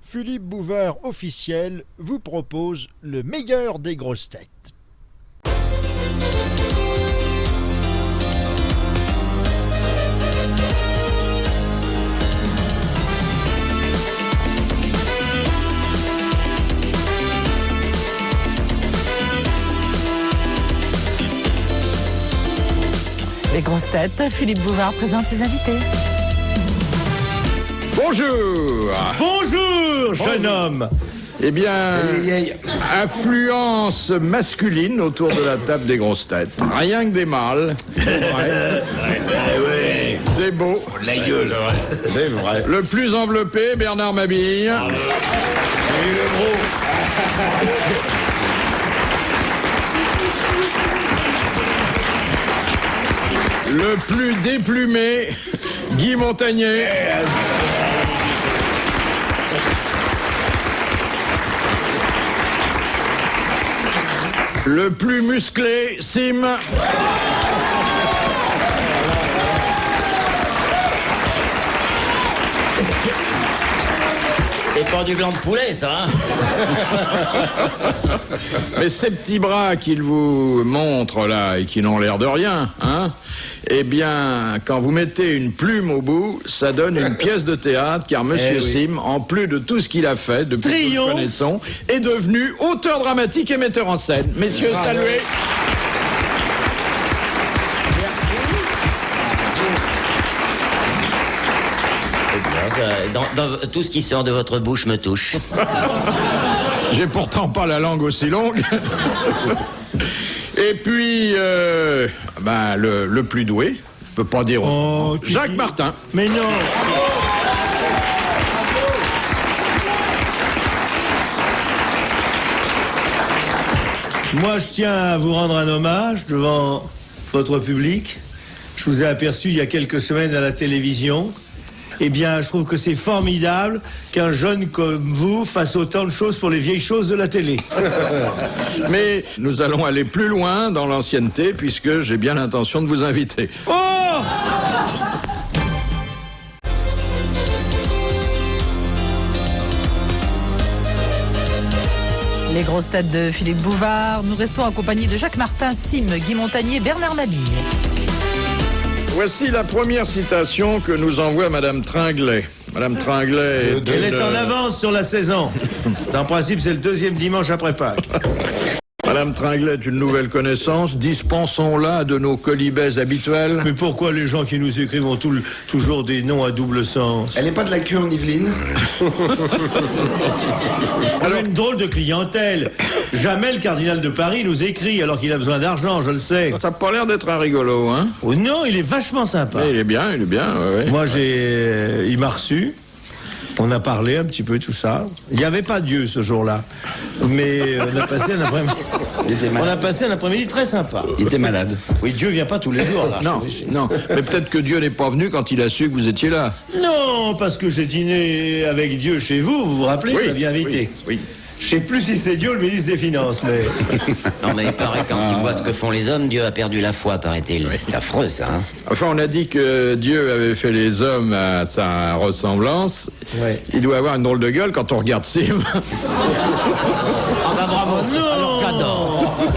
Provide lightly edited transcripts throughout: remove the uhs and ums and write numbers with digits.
Philippe Bouvard officiel vous propose le meilleur des grosses têtes. Les grosses têtes, Philippe Bouvard présente ses invités. Bonjour. Bonjour, jeune homme. Eh bien, affluence masculine autour de la table des grosses têtes. Rien que des mâles. Ouais. C'est beau. La gueule. C'est vrai. Le plus enveloppé, Bernard Mabille. Le plus déplumé, Guy Montagnier. Le plus musclé, Sim. C'est pas du blanc de poulet, ça, hein? Mais ces petits bras qu'il vous montre là et qui n'ont l'air de rien, hein? Eh bien, quand vous mettez une plume au bout, ça donne une pièce de théâtre, car Monsieur Sim, en plus de tout ce qu'il a fait depuis que nous le connaissons, est devenu auteur dramatique et metteur en scène. Messieurs, saluez. Dans tout ce qui sort de votre bouche me touche. J'ai pourtant pas la langue aussi longue. Et puis, le plus doué, je peux pas dire autrement. Jacques Martin. Mais non. Moi, je tiens à vous rendre un hommage devant votre public. Je vous ai aperçu il y a quelques semaines à la télévision. Eh bien, je trouve que c'est formidable qu'un jeune comme vous fasse autant de choses pour les vieilles choses de la télé. Mais nous allons aller plus loin dans l'ancienneté, puisque j'ai bien l'intention de vous inviter. Oh! Les grosses têtes de Philippe Bouvard. Nous restons en compagnie de Jacques Martin, Sim, Guy Montagnier, Bernard Mabille. Voici la première citation que nous envoie Madame Tringlet. Madame Tringlet... Elle est en avance sur la saison. En principe, c'est le deuxième dimanche après Pâques. Madame Tringlet est une nouvelle connaissance. Dispensons-la de nos colibets habituels. Mais pourquoi les gens qui nous écrivent ont toujours des noms à double sens? Elle n'est pas de la cure, Yveline? On a une drôle de clientèle. Jamais le cardinal de Paris nous écrit alors qu'il a besoin d'argent, je le sais. Ça n'a pas l'air d'être un rigolo, hein? Oh non, il est vachement sympa. Il est bien, ouais. Moi, il m'a reçu. On a parlé un petit peu, tout ça. Il n'y avait pas Dieu ce jour-là. Mais on a passé un après-midi très sympa. Il était malade. Oui, Dieu vient pas tous les jours, là. Non. Mais peut-être que Dieu n'est pas venu quand il a su que vous étiez là. Non, parce que j'ai dîné avec Dieu chez vous, vous vous rappelez, vous m'aviez invité. Oui. Je sais plus si c'est Dieu ou le ministre des Finances, mais... Non, mais il paraît quand il voit ce que font les hommes, Dieu a perdu la foi, paraît-il. C'est affreux, ça, hein? Enfin, on a dit que Dieu avait fait les hommes à sa ressemblance. Ouais. Il doit avoir une drôle de gueule quand on regarde Sim. Ah bah bravo, alors j'adore.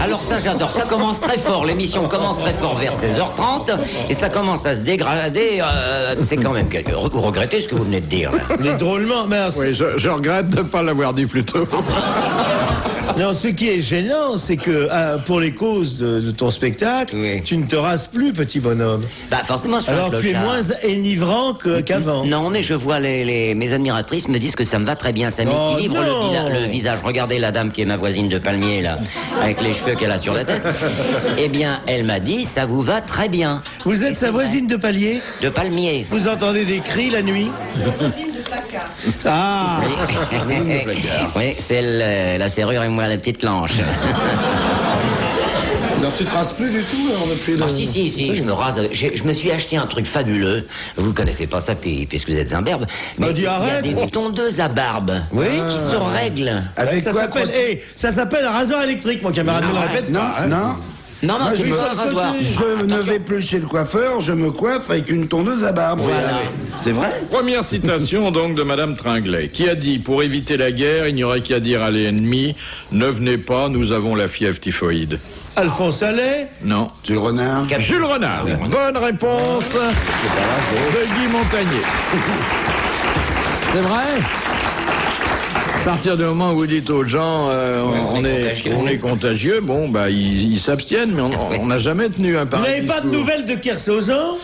Alors ça j'adore, ça commence très fort, l'émission commence très fort vers 16h30 et ça commence à se dégrader, c'est quand même quelque... Vous regrettez ce que vous venez de dire, là? Mais drôlement, merci. Oui, je regrette de ne pas l'avoir dit plus tôt. Non, ce qui est gênant, c'est que pour les causes de ton spectacle, oui, tu ne te rases plus, petit bonhomme. Bah forcément, je suis Alors un tu es clochard. moins énivrant qu'avant. Non, mais je vois mes admiratrices me disent que ça me va très bien, ça Oh, m'équilibre non. le visage. Regardez la dame qui est ma voisine de palmier, là, avec les cheveux qu'elle a sur la tête. Eh bien, elle m'a dit, ça vous va très bien. Vous êtes sa voisine de palier? De palmier. Vous entendez des cris la nuit? Ah! Oui, c'est la serrure et moi la petite planche. Donc tu te rases plus du tout là, depuis Ah si, je me rase. Je me suis acheté un truc fabuleux. Vous connaissez pas ça puisque vous êtes un berbe. Mais dis il y a arrête. des tondeuses à barbe qui se règlent. Avec Ça quoi s'appelle un rasoir électrique, mon camarade, me le répète Non, pas. Hein. non. Non, Moi, c'est pas un rasoir. je ne vais plus chez le coiffeur, je me coiffe avec une tondeuse à barbe. Voilà. C'est vrai? Première citation donc de Madame Tringlet, qui a dit: pour éviter la guerre, il n'y aurait qu'à dire à l'ennemi, ne venez pas, nous avons la fièvre typhoïde. Alphonse Allais? Non. Jules Renard. Jules Renard. Bonne réponse de Guy Montagnier. C'est vrai? À partir du moment où vous dites aux gens on est contagieux, bon bah ils s'abstiennent, mais on n'a jamais tenu un Vous pareil n'avez pas de discours. nouvelles de Kersozan?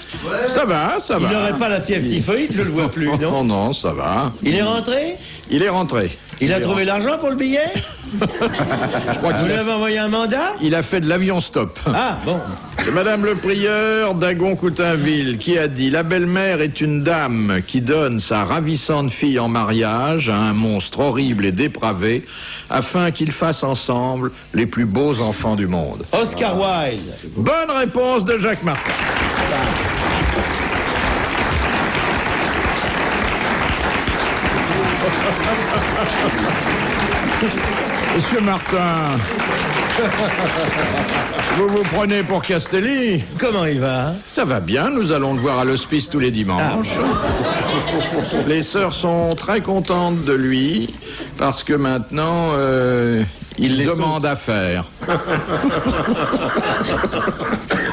Ça va. Il n'aurait pas la fièvre typhoïde, je le vois plus, non? Non, ça va. Il est rentré? Il est rentré. Il a trouvé l'argent pour le billet? Je crois Vous lui avez envoyé un mandat? qu'il a fait de l'avion stop. Ah, bon. C'est Madame le prieur d'Agon-Coutainville qui a dit: la belle-mère est une dame qui donne sa ravissante fille en mariage à un monstre horrible et dépravé afin qu'ils fassent ensemble les plus beaux enfants du monde. Oscar Wilde. Bonne réponse de Jacques Martin. Monsieur Martin, vous vous prenez pour Castelli? Comment il va? Ça va bien, nous allons le voir à l'hospice tous les dimanches. Les sœurs sont très contentes de lui parce que maintenant il demande à faire.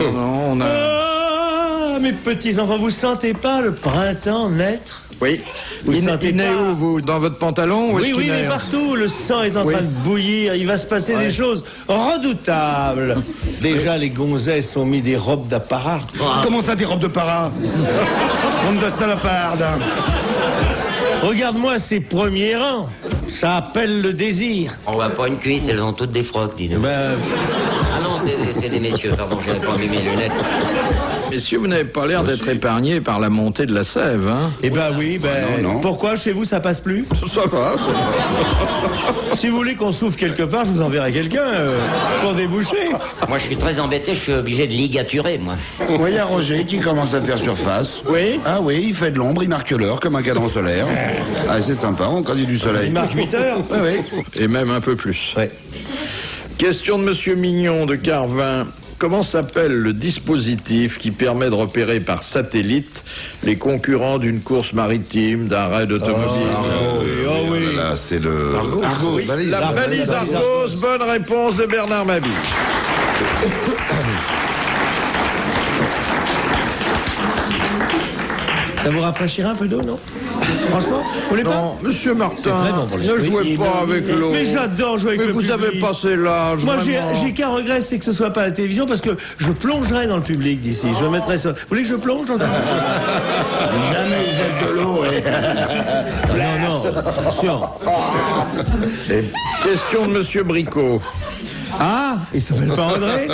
Non, on a... Ah, mes petits enfants, vous sentez pas le printemps naître? Oui. Vous sentez il naît pas? où, vous? Dans votre pantalon? Où est-ce Oui, qu'il mais naît? partout, le sang est en train de bouillir, il va se passer des choses redoutables. Déjà, les gonzesses ont mis des robes d'apparat. Comment ça, des robes de para? Bande de salopardes. Regarde-moi ces premiers rangs, ça appelle le désir. On voit pas une cuisse, elles ont toutes des frocs, dis donc. Ben, Ah non, c'est des messieurs, pardon, j'avais pas mis mes lunettes. Messieurs, vous n'avez pas l'air d'être épargnés par la montée de la sève, hein? eh ben oui, non. pourquoi chez vous ça passe plus? Ça va. Si vous voulez qu'on souffle quelque part, je vous enverrai quelqu'un pour déboucher. Moi, je suis très embêté, je suis obligé de ligaturer, moi. Oui, il y a Roger qui commence à faire surface. Oui. Ah oui, il fait de l'ombre, il marque l'heure comme un cadran solaire. Ah, c'est sympa, on dit du soleil. Il marque 8 heures. Oui, oui. Et même un peu plus. Ouais. Question de Monsieur Mignon de Carvin. Comment s'appelle le dispositif qui permet de repérer par satellite les concurrents d'une course maritime, d'un raid automobile? Oh oui. Là, c'est le... Argos. Oui, la balise Argos. Bonne réponse de Bernard Mabille. Ça vous rafraîchira un peu d'eau, non? Franchement, vous voulez pas? Non, Monsieur Martin, C'est très bon pour ne l'esprit. jouez pas avec l'eau. Mais j'adore jouer avec Mais le vous public. avez passé l'âge. Moi, vraiment. j'ai qu'un regret, c'est que ce soit pas à la télévision, parce que je plongerai dans le public d'ici. Je me mettrai ça. Vous voulez que je plonge dans le public? Jamais il jette de l'eau. Non, non, attention. Question de Monsieur Bricot. Ah, il s'appelle pas André?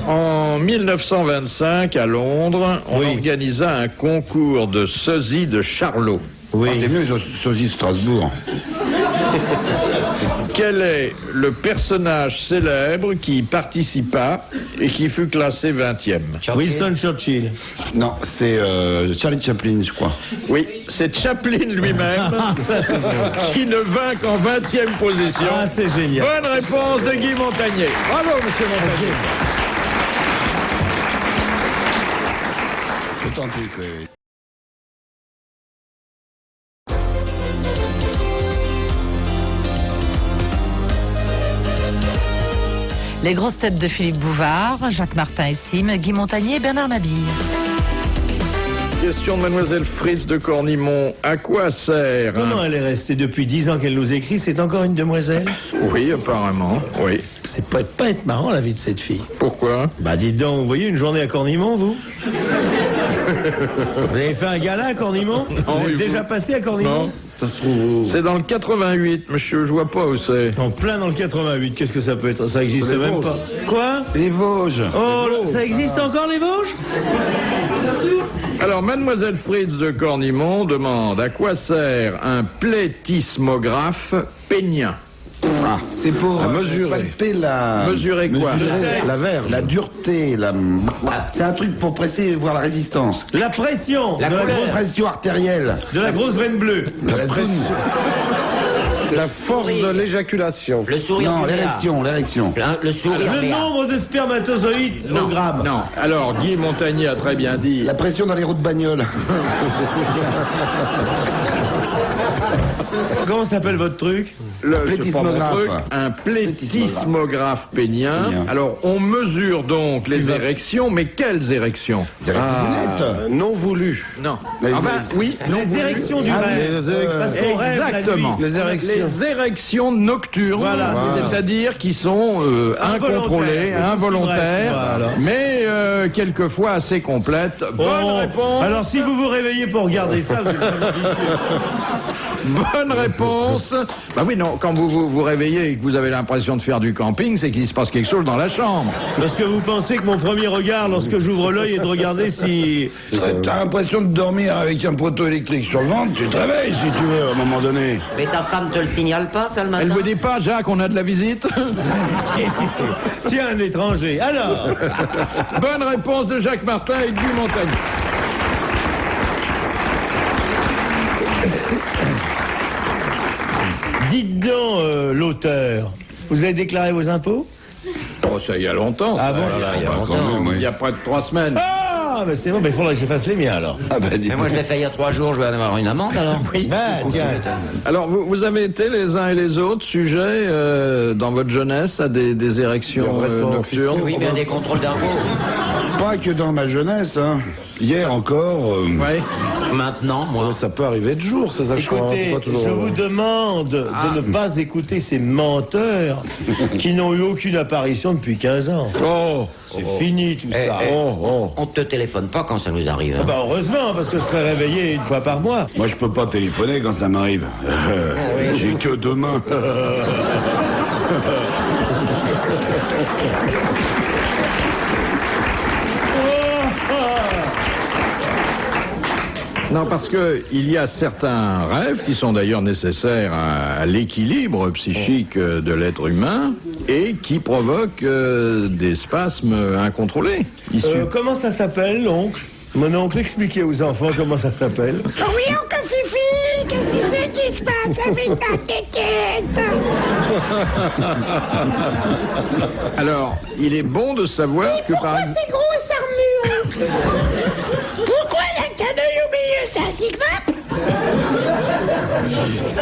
En 1925, à Londres, on Oui. organisa un concours de sosie de Charlot. Oui. C'est mieux les sosies de Strasbourg. Quel est le personnage célèbre qui y participa et qui fut classé 20e? Winston Churchill. Non, c'est Charlie Chaplin, je crois. Oui, c'est Chaplin lui-même qui ne vint qu'en 20e position. Ah, c'est génial. Bonne réponse de Guy Montagnier. Bravo, monsieur Montagnier. Authentique, oui, oui. Les grosses têtes de Philippe Bouvard, Jacques Martin et Sim, Guy Montagnier et Bernard Mabille. Question de mademoiselle Fritz de Cornimont. À quoi sert Comment elle est restée depuis 10 ans qu'elle nous écrit? C'est encore une demoiselle? Oui, apparemment, oui. C'est pas être marrant, la vie de cette fille. Pourquoi? Bah, dites donc, vous voyez une journée à Cornimont, vous? Vous avez fait un gala à Cornimont? Vous êtes oui, déjà vous- passé à Cornimont? Non. Ça se trouve C'est dans le 88, monsieur, je vois pas où c'est. en plein dans le 88. Qu'est-ce que ça peut être? Ça existe Les même Vosges. pas. Quoi? Les Vosges. Oh, ça existe encore, les Vosges? Alors, mademoiselle Fritz de Cornimont demande à quoi sert un plétismographe pénien? Ah, c'est pour mesurer. palper la... Mesurer quoi? La verge. La dureté, la... C'est un truc pour presser, voir la résistance. La pression La de, la couleur. grosse, Pression artérielle. de la grosse veine bleue. La pression. La force de l'éjaculation. Le sourire Non, du l'érection. Le sourire Le Béat. nombre de spermatozoïdes au gramme. Non. Alors, Guy Montagnier a très bien dit. La pression dans les roues de bagnole. Comment s'appelle votre truc? Un plétismographe pénien. Alors, on mesure donc les érections, mais quelles érections? Non voulu. Non. Les- Oui, non Les voulu. érections du rêve. les érections. Parce qu'on rêve la Exactement. nuit. Les érections. Les érections nocturnes, Voilà, c'est ça. c'est-à-dire qui sont incontrôlées, c'est tout ce qui me involontaires, reste, voilà. mais quelquefois assez complètes. Bonne réponse. Alors si vous vous réveillez pour regarder ça, vous êtes vraiment vicieux. Bonne réponse. Bah oui, non, quand vous réveillez et que vous avez l'impression de faire du camping, c'est qu'il se passe quelque chose dans la chambre. Parce que vous pensez que mon premier regard lorsque j'ouvre l'œil est de regarder si... T'as l'impression de dormir avec un poteau électrique sur le ventre, tu te réveilles si tu veux à un moment donné. Mais ta femme te le signale pas, ça, le matin? Elle vous dit pas, Jacques, on a de la visite? Tiens, un étranger. Alors, Bonne réponse de Jacques Martin et Guy Montagnier. dites donc, l'auteur, vous avez déclaré vos impôts? Oh, ça y a longtemps. Ah ça. bon? Il y a longtemps. Il y a près de 3 semaines. Ah, mais c'est bon, mais il faudrait que je fasse les miens alors. Ah bah dis. Mais moi, je l'ai fait il y a 3 jours, je vais en avoir une amende, alors. Bah, tiens. Alors, vous avez été les uns et les autres sujets dans votre jeunesse à des érections nocturnes? Oui, mais à des contrôles d'impôts. Pas que dans ma jeunesse, hein. Hier encore. Ouais. Maintenant, moi. Ça peut arriver de jour, ça je crois. Écoutez, Pas toujours- je vous demande de ne pas écouter ces menteurs qui n'ont eu aucune apparition depuis 15 ans. Oh. C'est fini tout ça. On te téléphone pas quand ça nous arrive. Ah bah heureusement, parce que je serais réveillé une fois par mois. Moi je peux pas téléphoner quand ça m'arrive. J'ai que 2 mains. Non, parce que il y a certains rêves qui sont d'ailleurs nécessaires à l'équilibre psychique de l'être humain et qui provoquent des spasmes incontrôlés. Comment ça s'appelle, l'oncle? Mon oncle, expliquez aux enfants comment ça s'appelle. Oui, oncle Fifi, qu'est-ce que c'est qui se passe avec ta tétette? Alors, il est bon de savoir que par Pourquoi c'est gros et sarmu, oncle? Pourquoi il y a qu'un œil au milieu, c'est un sigma?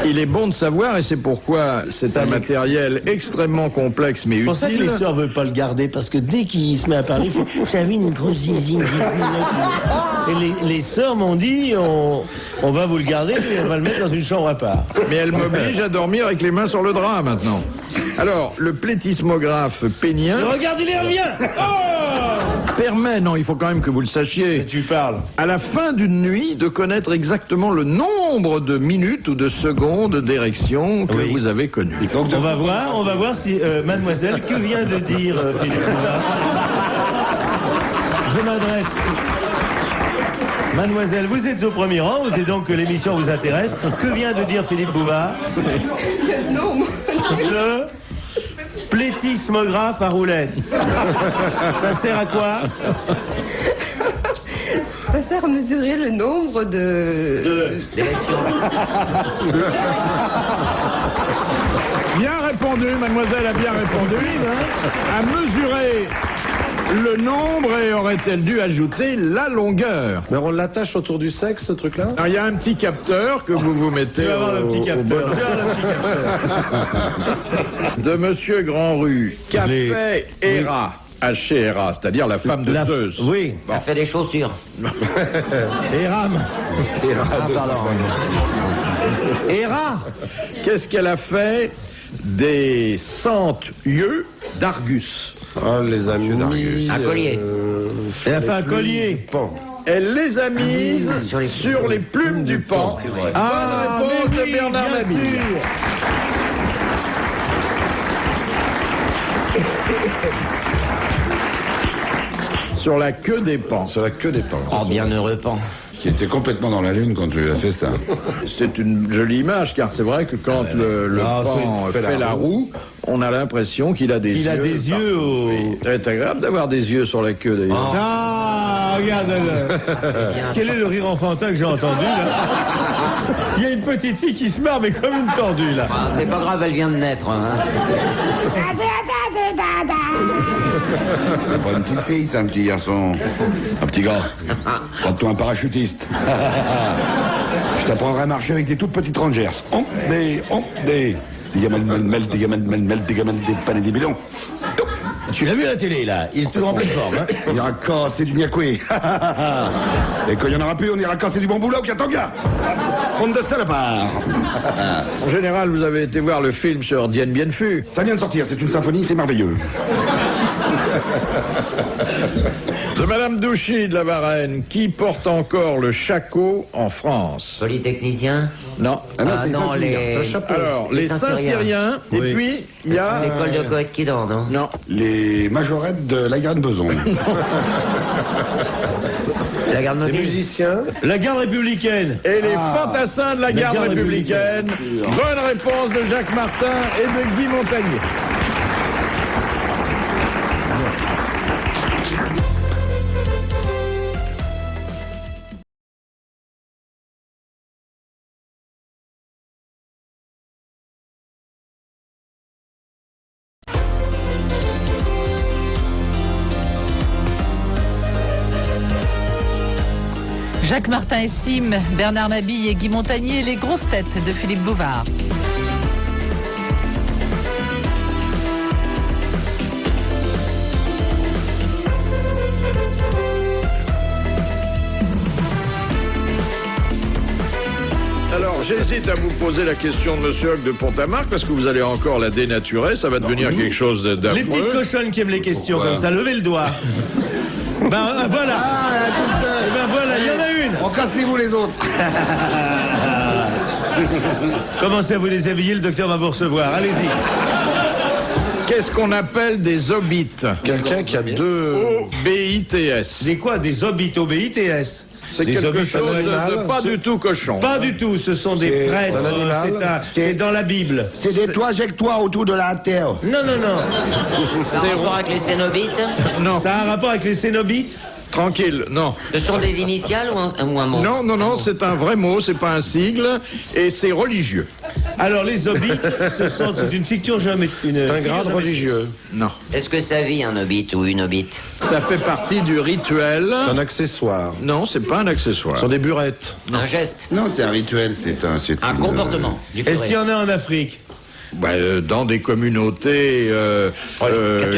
il est bon de savoir, et c'est pourquoi c'est un matériel extrêmement complexe mais C'est pour ça que les utile. sœurs veulent pas le garder, parce que dès qu'il se met à parler, il faut... Vous savez, une grosse zizine. Et les sœurs m'ont dit, on va vous le garder, et on va le mettre dans une chambre à part. Mais elle m'oblige à dormir avec les mains sur le drap maintenant. Alors, le plétismographe pénien Regarde, il y revient. permet, non, il faut quand même que vous le Et sachiez, tu parles. à la fin d'une nuit, de connaître exactement le nombre de minutes ou de secondes d'érection que Oui. vous avez connues. On va voir si, mademoiselle, que vient de dire Philippe Bouvard? Je m'adresse. Mademoiselle, vous êtes au premier rang, vous êtes donc que l'émission vous intéresse. Que vient de dire Philippe Bouvard? Le plétismographe à roulette. Ça sert à quoi? Ça sert à mesurer le nombre de... Bien répondu, mademoiselle a bien répondu. À mesurer le nombre et aurait-elle dû ajouter la longueur? Mais on l'attache autour du sexe, ce truc-là? Alors, il y a un petit capteur que vous mettez Tu vas voir le petit capteur. bon Tu vas voir le petit capteur. de Monsieur Grandrue. Qu'a fait Héra? H-E-R-A, c'est-à-dire la femme de Zeus. Oui. Bon. Ça fait des chaussures. Héram. Héra. Qu'est-ce qu'elle a fait des cent-yeux d'Argus? Oh, les amis. Un collier. Elle a fait un collier. Pan. Elle les a mises sur les plumes du pan. Ah, Bonne réponse mais oui, de Bernard bien Mabille. sûr. Sur la queue des pans. Sur la queue des pans. Oh, bienheureux pan. Qui était complètement dans la lune quand tu lui as fait ça. C'est une jolie image, car c'est vrai que quand le pan fait la roue, on a l'impression qu'il a des yeux. Il a des yeux au... Oui, c'est agréable d'avoir des yeux sur la queue, d'ailleurs. Ah, regarde-le. Quel est le rire enfantin que j'ai entendu, là? Il y a une petite fille qui se marre, mais comme une tordue, là. Ah, c'est pas grave, elle vient de naître. Hein. C'est pas une petite fille, c'est un petit garçon. Un petit gars. Prends-toi un parachutiste. Je t'apprendrai à marcher avec des toutes petites rangers. Des gamins de mel, des gamins de mel, des gamins de panne et des bidons. Tu l'as vu à la télé, là? Il est toujours en pleine forme, hein? On ira casser du niakoué. Et quand il n'y en aura plus, on ira casser du bambou là au Katanga. Ronde de salopard. En général, vous avez été voir le film sur Dien Bien Phu. Ça vient de sortir, c'est une symphonie, c'est merveilleux. De Madame Douchy de la Varenne, qui porte encore le shako en France? Polytechnicien? Non. Ah non, c'est non, Saint-Cyr, c'est un chapeau. Alors, les Saint-Cyriens, et Oui. puis, il y a... L'école de Coët qui dort, non? Non. Les majorettes de la Garde Beson. La garde Les mobile? musiciens. La garde républicaine. Et les fantassins de la garde garde républicaine. Bonne réponse de Jacques Martin et de Guy Montagnier. Jacques Martin et Sim, Bernard Mabille et Guy Montagnier, les grosses têtes de Philippe Bouvard. Alors, j'hésite à vous poser la question de Monsieur Hoc de Pont-à-Marc, parce que vous allez encore la dénaturer, ça va devenir quelque chose d'affreux. Les petites cochonnes qui aiment les questions comme ça, levez le doigt. Ben voilà. Et ben voilà, il y en a une. Oh, cassez-vous les autres. Commencez à vous déshabiller, le docteur va vous recevoir. Allez-y. Qu'est-ce qu'on appelle des hobbits? Quelqu'un qui a deux... O-B-I-T-S. Des quoi? Des hobbits OBITS? C'est Des quelque hobbits, chose animal. de pas du tout cochon. Pas du tout, ce sont des C'est prêtres, un animal. c'est dans la Bible. C'est des toits toi autour de la terre. Non, non, non. Ça a rapport avec les Cénobites? Non, Ça a un rapport avec les Cénobites? tranquille, non. Ce sont des initiales ou un mot? Non, non, non, c'est un vrai mot, c'est pas un sigle, et c'est religieux. Alors, les hobbits, c'est une fiction géométrique. C'est un grade religieux. Non. Est-ce que ça vit un hobbit ou une hobbit? Ça fait partie du rituel. C'est un accessoire. Non, c'est pas un accessoire. Ce sont des burettes. Un geste? Non, c'est un rituel, c'est Un comportement? Du Est-ce qu'il y curé. en a en Afrique? Dans des communautés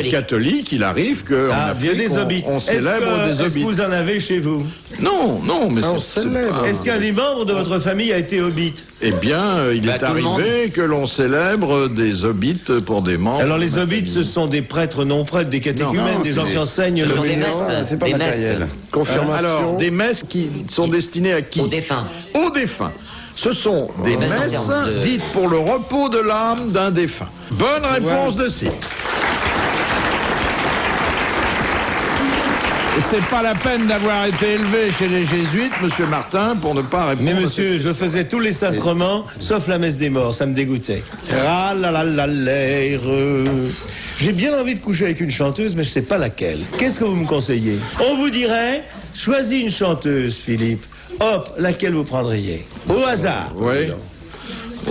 catholiques, il arrive que en Ah, il y a Afrique, des hobbits. on célèbre des Est-ce que hobbits. vous en avez chez vous? Non, non, mais on c'est célèbre. pas- Est-ce qu'un des membres de votre famille a été hobbit? Eh bien, il Bah, est tout le monde. arrivé que l'on célèbre des hobbits pour des membres. Alors, les de ma hobbits, famille. ce sont des prêtres non prêtres, des catéchumènes, Non, des c'est gens des- qui enseignent Ce le sont des message. messes. C'est pas Des matériel. messes. Confirmation. Alors, des messes qui sont destinées à qui? Aux défunts. Aux défunts. Ce sont des messes en messes termes de- dites pour le repos de l'âme d'un défunt. Bonne réponse de Sim. Et c'est pas la peine d'avoir été élevé chez les jésuites, monsieur Martin, pour ne pas répondre. Mais à monsieur, je faisais tous les sacrements, sauf la messe des morts, ça me dégoûtait. Tralalalalaire. J'ai bien envie de coucher avec une chanteuse, mais je sais pas laquelle. Qu'est-ce que vous me conseillez? On vous dirait, choisis une chanteuse, Philippe. Hop, laquelle vous prendriez? Au hasard. Oui.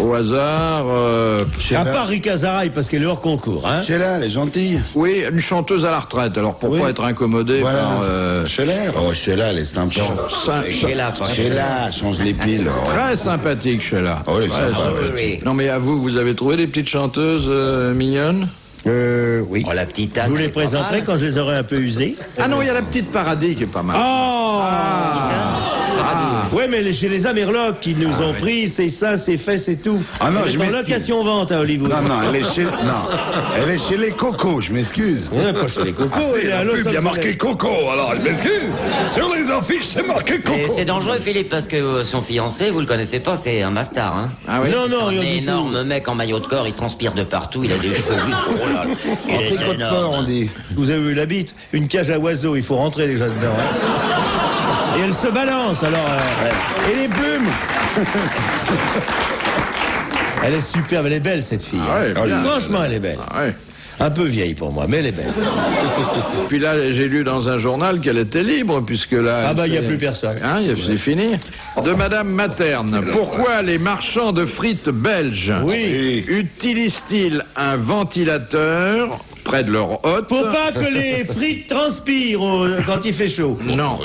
Au hasard. À part Rika Zaraï, parce qu'elle est hors concours, hein? Sheila, elle est gentille. Oui, une chanteuse à la retraite. Alors pourquoi Oui. être incommodé Voilà. par. Sheila. Oh, Sheila, elle est sympa. Sheila, pas Sheila, change les piles. Très sympathique, Sheila. Oh, elle est Très sympa, sympathique. oui. Non, mais à vous, vous avez trouvé des petites chanteuses mignonnes? Oui. Oh, la petite Je Anne. vous les c'est pas présenterai mal. quand je les aurai un peu usés. Ah non, il y a la petite Paradis qui est pas mal. Oh! Ouais, mais chez les Amerlocs qui nous ont pris, c'est ça, c'est fait, c'est tout. Ah non, Elle je est en m'excuse. location-vente à Hollywood. Non, non, elle est chez les cocos, je m'excuse. Ouais, pas chez les cocos, elle est à Los Il y a Angeles. marqué coco, alors elle m'excuse. Sur les affiches, c'est marqué Et coco. c'est dangereux, Philippe, parce que son fiancé, vous le connaissez pas, c'est un bastard, hein. Ah oui. Non, non, Un rien du énorme mec en maillot de corps, il transpire de partout, il a des cheveux juste. Oh là là, il est Fricote énorme. fort, on dit. tout. Vous avez vu la bite? Une cage à oiseaux, il faut rentrer déjà dedans. Hein. Et elle se balance, alors. Et les plumes Elle est superbe, elle est belle, cette fille. Ah ouais, hein. bien. Franchement, elle est belle. Ah ouais. Un peu vieille pour moi, mais elle est belle. Puis là, j'ai lu dans un journal qu'elle était libre, puisque là... Ah bah, il n'y a c'est- plus personne. Hein, c'est fini. De Madame Materne. Pourquoi les marchands de frites belges utilisent-ils un ventilateur près de leur hôte? Faut pas que les frites transpirent quand il fait chaud. Non.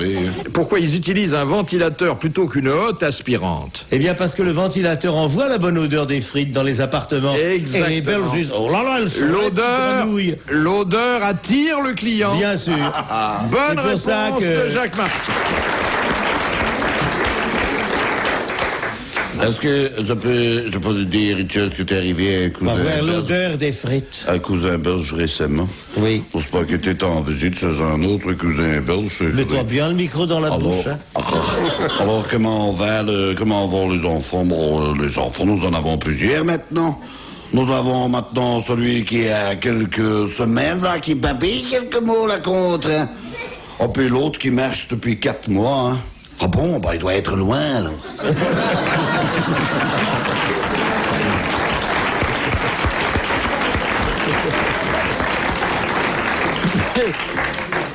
Pourquoi ils utilisent un ventilateur plutôt qu'une hotte aspirante? Eh bien, parce que le ventilateur envoie la bonne odeur des frites dans les appartements. Exactement. Et les Belges disent, oh là là, elles sont L'odeur attire le client. Bien sûr. Bonne C'est pour réponse ça que- de Jacques Martin. Est-ce que je peux te dire, Richard, que t'es arrivé à un On cousin va voir belge, l'odeur des frites. un cousin belge récemment? Oui. Je pense pas que t'étais en visite chez un autre cousin belge. Mets-toi bien le micro dans la bouche. Hein. Alors, comment vont les enfants? Bon, les enfants, nous en avons plusieurs maintenant. Nous avons maintenant celui qui a quelques semaines, là, qui babille quelques mots, là, contre. Hein. Et puis l'autre qui marche depuis 4 mois, hein. Ah bon, bah, il doit être loin, là.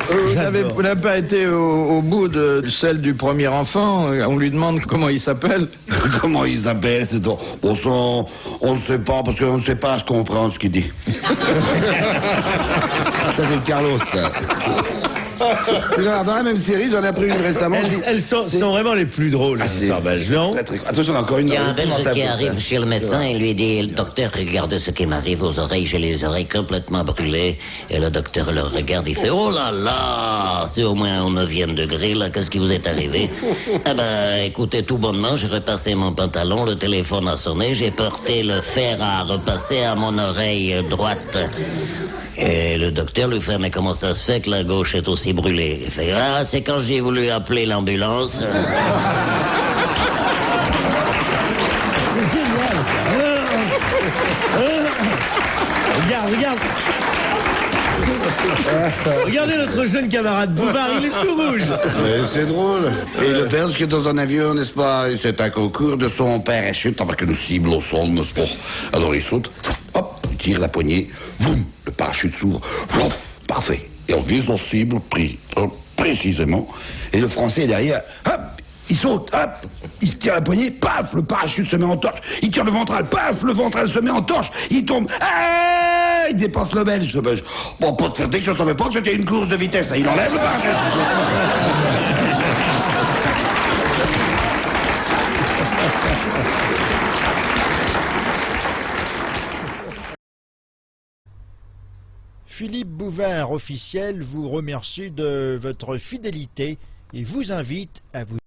Vous n'avez pas été au bout de celle du premier enfant? On lui demande comment il s'appelle. Comment il s'appelle? Bon, ça, on ne sait pas, parce qu'on ne sait pas comprendre ce qu'il dit. Ça, c'est Carlos, ça. Dans la même série, j'en ai appris une récemment. Elles sont vraiment les plus drôles, les histoires belges, non? Attention, encore une. Il y a un Belge qui épouvantable, arrive ça. chez le médecin et lui dit, docteur, regardez ce qui m'arrive aux oreilles, j'ai les oreilles complètement brûlées. Et le docteur le regarde, il fait, oh là là, c'est au moins au 9e degré, là, qu'est-ce qui vous est arrivé? Eh ben, écoutez, tout bonnement, j'ai repassé mon pantalon, le téléphone a sonné, j'ai porté le fer à repasser à mon oreille droite. Et le docteur lui fait, mais comment ça se fait que la gauche est aussi brûlée? Il fait, ah, c'est quand j'ai voulu appeler l'ambulance. Regarde. Regardez notre jeune camarade Bouvard, il est tout rouge. Mais c'est drôle. Et le Belge qui est dans un avion, n'est-ce pas? C'est un concours de son parachute avec une cible au sol, n'est-ce pas? Alors il saute, hop, il tire la poignée, boum, le parachute s'ouvre, flouf, parfait. Et on vise nos cibles précisément. Et le Français est derrière, hop, il saute, hop, il tire la poignée, paf, le parachute se met en torche. Il tire le ventral, paf, le ventral se met en torche. Il tombe, il dépasse le Belge. Bon, pour te faire dire que je savais pas que c'était une course de vitesse. Il enlève le parachute. Philippe Bouvard officiel vous remercie de votre fidélité et vous invite à vous